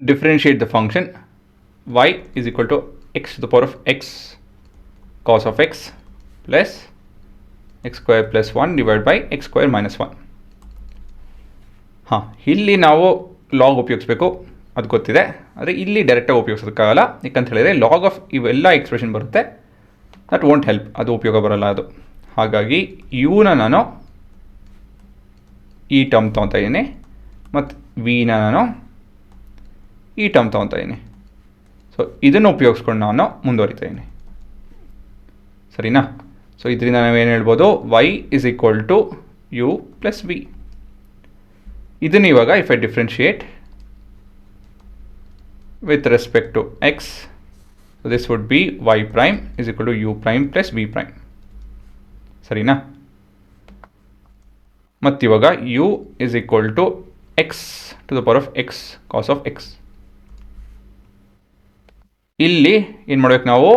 differentiate the function y is equal to x to the power of x cos of x plus x square plus 1 divided by x square minus 1. ಹಾಂ, ಇಲ್ಲಿ ನಾವು log ಉಪಯೋಗಿಸ್ಬೇಕು, ಅದು ಗೊತ್ತಿದೆ. ಆದರೆ ಇಲ್ಲಿ ಡೈರೆಕ್ಟಾಗಿ ಉಪಯೋಗಿಸೋದಕ್ಕಾಗಲ್ಲ, ಯಾಕಂತ ಹೇಳಿದರೆ ಲಾಗ್ ಆಫ್ ಇವೆಲ್ಲ ಎಕ್ಸ್ಪ್ರೆಷನ್ ಬರುತ್ತೆ, ದಟ್ ವೋಂಟ್ ಹೆಲ್ಪ್, ಅದು ಉಪಯೋಗ ಬರೋಲ್ಲ ಅದು. ಹಾಗಾಗಿ ಯುನ ನಾನು ಈ ಟರ್ಮ್ ತೊಗೊತಾ ಇದ್ದೀನಿ ಮತ್ತು ವಿನ ನಾನು ಈ ಟರ್ಮ್ ತೊಗೊತಾ ಇದ್ದೀನಿ. ಸೊ ಇದನ್ನು ಉಪಯೋಗಿಸ್ಕೊಂಡು ನಾನು ಮುಂದುವರಿತಾ ಇದ್ದೀನಿ, ಸರಿನಾ? ಸೊ ಇದರಿಂದ ನಾವೇನು ಹೇಳ್ಬೋದು, y is equal to u plus v. ಇದನ್ನು ಇವಾಗ if I differentiate with respect to x, this would be y prime is equal to u prime plus v prime, ಸರಿನಾ? ಮತ್ತಿವಾಗ u is equal to x to the power of x cos of x. ಇಲ್ಲಿ ಏನು ಮಾಡ್ಬೇಕು ನಾವು?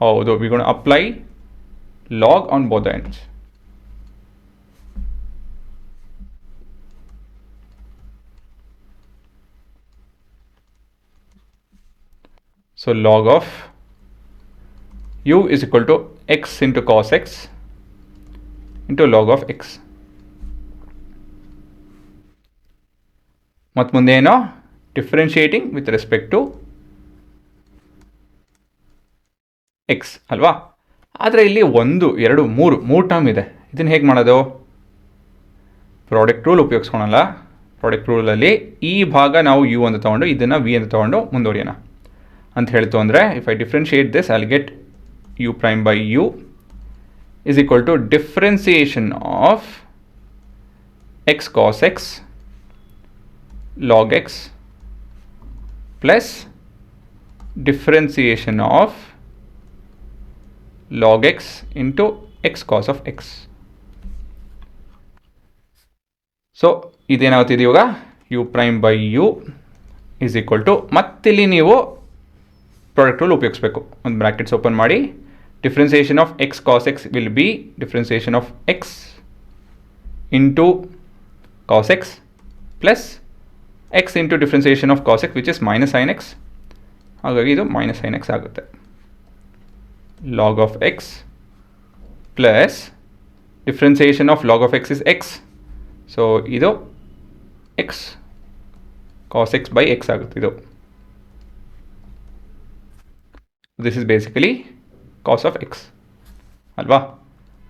ಹೌದು, we gonna apply log on both the ends. So log of u is equal to x into cos X into log of x. ಮತ್ತು ಮುಂದೆ ಏನೋ differentiating with respect to x ಅಲ್ವಾ? ಆದರೆ ಇಲ್ಲಿ 1, 2, 3 ಟರ್ಮ್ ಇದೆ. ಇದನ್ನು ಹೇಗೆ ಮಾಡೋದು? ಪ್ರಾಡಕ್ಟ್ ರೂಲ್ ಉಪಯೋಗಿಸ್ಕೊಳಲ್ಲ. ಪ್ರಾಡಕ್ಟ್ ರೂಲಲ್ಲಿ ಈ ಭಾಗ ನಾವು ಯು ಅಂತ ತೊಗೊಂಡು ಇದನ್ನು ವಿ ಅಂತ ತೊಗೊಂಡು ಮುಂದುವರಿಯೋಣ ಅಂತ ಹೇಳ್ತು ಅಂದರೆ, if I differentiate this I will get u prime by u is equal to differentiation of x cos x log x plus differentiation of log x into x cos of x. So ಇದೇನಾಗುತ್ತಿದೆ ಇವಾಗ, u prime by u is equal to, ಮತ್ತಿಲ್ಲಿ ನೀವು product rule ಉಪಯೋಗಿಸ್ಬೇಕು. ಒಂದು brackets open ಮಾಡಿ, differentiation of x cos x will be differentiation of x into cos x plus x into differentiation of cos x which is minus sin x. ಹಾಗಾಗಿ ಇದು minus sin x ಆಗುತ್ತೆ. log of x plus differentiation of log of x is x. So ಇದು x cos x by x ಆಗುತ್ತೆ. ಇದು this is basically cos of x ಅಲ್ವಾ?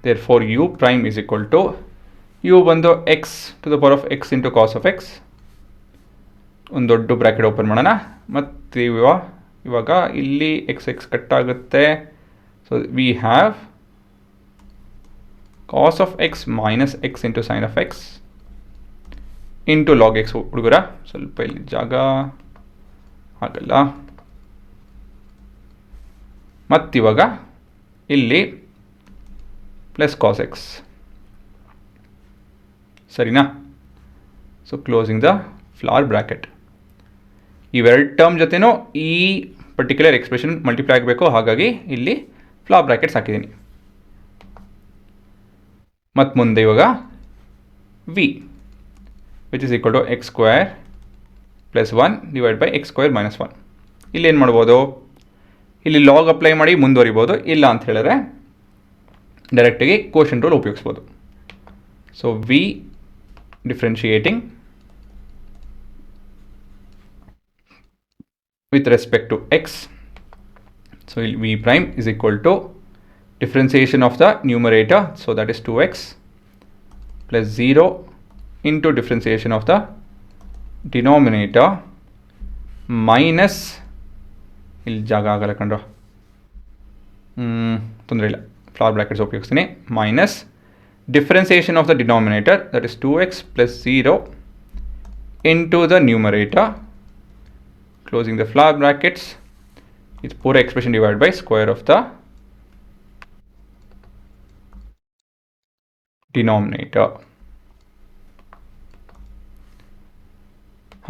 therefore u prime is equal to u ಬಂದು x to the power of x into cos of x. ಒಂದು ದೊಡ್ಡ bracket open ಮಾಡೋಣ, ಮತ್ತು ಇವಾಗ ಇಲ್ಲಿ ಎಕ್ಸ್ ಕಟ್ ಆಗುತ್ತೆ. So we have cos of x minus x into sine of x into log x. ಹುಡುಗರ ಸ್ವಲ್ಪ ಇಲ್ಲಿ ಜಾಗ ಆಗಲ್ಲ. ಮತ್ತಿವಾಗ ಇಲ್ಲಿ ಪ್ಲಸ್ ಕಾಸ್ ಎಕ್ಸ್, ಸರಿನಾ? So closing the flower bracket. ಇವೆರಡು ಟರ್ಮ್ ಜೊತೆನೂ ಈ ಪರ್ಟಿಕ್ಯುಲರ್ ಎಕ್ಸ್ಪ್ರೆಷನ್ ಮಲ್ಟಿಪ್ಲೈ ಆಗಬೇಕು, ಹಾಗಾಗಿ ಇಲ್ಲಿ ಫ್ಲವರ್ ಬ್ರ್ಯಾಕೆಟ್ಸ್ ಹಾಕಿದ್ದೀನಿ. ಮತ್ತು ಮುಂದೆ ಇವಾಗ v which is equal to x square plus 1 divide by x square minus 1. ಇಲ್ಲಿ ಏನು ಮಾಡ್ಬೋದು? ಇಲ್ಲಿ ಲಾಗ್ ಅಪ್ಲೈ ಮಾಡಿ ಮುಂದುವರಿಬೋದು, ಇಲ್ಲ ಅಂತ ಹೇಳಿದ್ರೆ ಡೈರೆಕ್ಟಾಗಿ ಕೋಷನ್ ರೂಲ್ ಉಪಯೋಗಿಸ್ಬೋದು. So we differentiating with respect to x. So v prime is equal to differentiation of the numerator, so that is 2x plus 0 into differentiation of the denominator minus, ಇಲ್ಲಿ ಜಾಗ ಆಗಲ್ಲ ಕಂಡ್ರು, ತೊಂದರೆ ಇಲ್ಲ, ಫ್ಲವರ್ ಬ್ರ್ಯಾಕೆಟ್ಸ್ ಉಪಯೋಗಿಸ್ತೀನಿ, minus differentiation of the denominator, that is 2x plus 0 into the numerator, closing the flower brackets, it's poor expression divided by square of the denominator.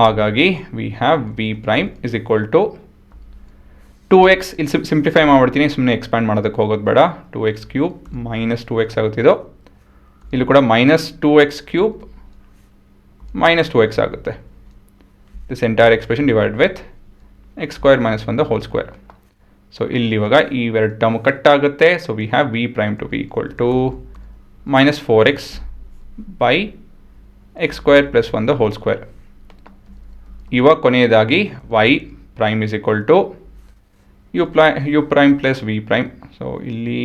ಹಾಗಾಗಿ we have v prime is equal to 2x. ಇಲ್ಲಿ simplify ಮಾಡ್ಬಿಡ್ತೀನಿ, ಸುಮ್ಮನೆ expand ಮಾಡೋದಕ್ಕೆ ಹೋಗೋದು ಬೇಡ. 2x cube minus 2x ಆಗುತ್ತಿದ್ದು, ಇಲ್ಲಿ ಕೂಡ minus 2x cube minus 2x ಆಗುತ್ತೆ. This entire expression divide with x square minus 1 the whole square. So ಇಲ್ಲಿ ಇವಾಗ ಇವೆರಡು ಟರ್ಮ್ ಕಟ್ ಆಗುತ್ತೆ. So we have v prime to be equal to minus 4x by x square plus 1 the whole square. ಇವಾಗ ಕೊನೆಯದಾಗಿ y prime is equal to u prime plus v prime. So ಇಲ್ಲಿ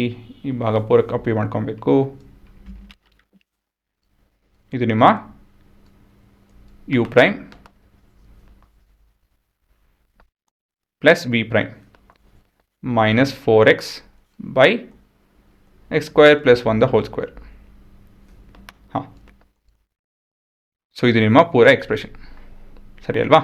ಈ ಭಾಗ ಪೂರ copy ಮಾಡ್ಕೊಬೇಕು. ಇದು ನಿಮ್ಮ u prime plus v prime minus 4x by x square plus 1 the whole square. ಹಾಂ, ಸೊ ಇದು ನಿಮ್ಮ ಪೂರ ಎಕ್ಸ್ಪ್ರೆಷನ್, ಸರಿ ಅಲ್ವಾ?